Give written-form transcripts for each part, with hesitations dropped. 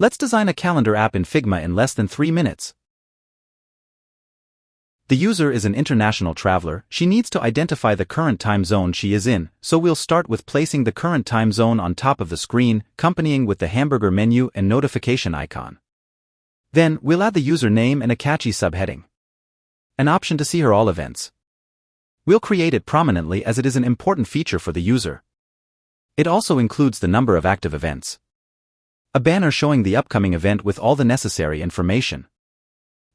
Let's design a calendar app in Figma in less than 3 minutes. The user is an international traveler. She needs to identify the current time zone she is in, so we'll start with placing the current time zone on top of the screen, accompanying with the hamburger menu and notification icon. Then, we'll add the user name and a catchy subheading. An option to see her all events. We'll create it prominently as it is an important feature for the user. It also includes the number of active events. A banner showing the upcoming event with all the necessary information.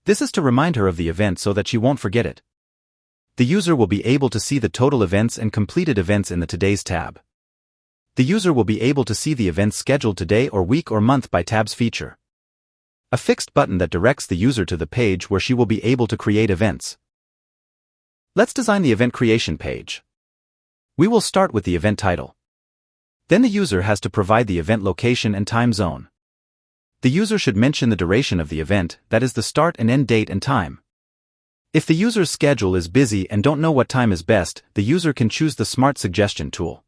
This is to remind her of the event so that she won't forget it. The user will be able to see the total events and completed events in the Today's tab. The user will be able to see the events scheduled today or week or month by tabs feature. A fixed button that directs the user to the page where she will be able to create events. Let's design the event creation page. We will start with the event title. Then the user has to provide the event location and time zone. The user should mention the duration of the event, that is the start and end date and time. If the user's schedule is busy and don't know what time is best, the user can choose the Smart Suggestion tool.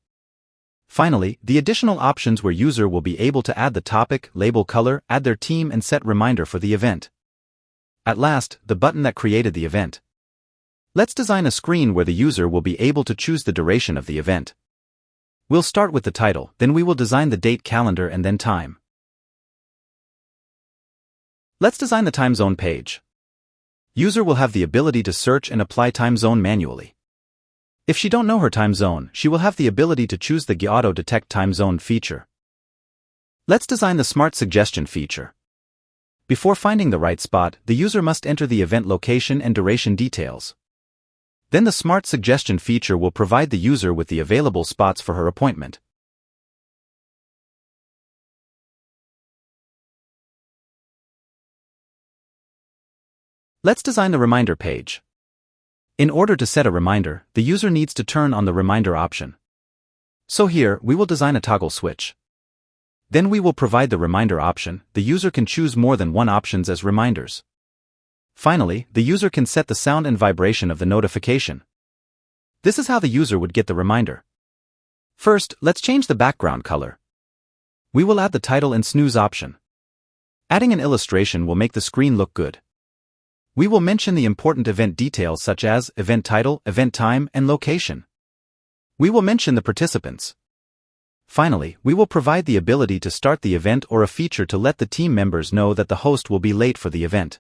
Finally, the additional options where user will be able to add the topic, label color, add their team and set reminder for the event. At last, the button that created the event. Let's design a screen where the user will be able to choose the duration of the event. We'll start with the title, then we will design the date, calendar and then time. Let's design the time zone page. User will have the ability to search and apply time zone manually. If she don't know her time zone, she will have the ability to choose the Auto Detect Time Zone feature. Let's design the Smart Suggestion feature. Before finding the right spot, the user must enter the event location and duration details. Then the Smart Suggestion feature will provide the user with the available spots for her appointment. Let's design the reminder page. In order to set a reminder, the user needs to turn on the reminder option. So here, we will design a toggle switch. Then we will provide the reminder option. The user can choose more than one options as reminders. Finally, the user can set the sound and vibration of the notification. This is how the user would get the reminder. First, let's change the background color. We will add the title and snooze option. Adding an illustration will make the screen look good. We will mention the important event details such as event title, event time, and location. We will mention the participants. Finally, we will provide the ability to start the event or a feature to let the team members know that the host will be late for the event.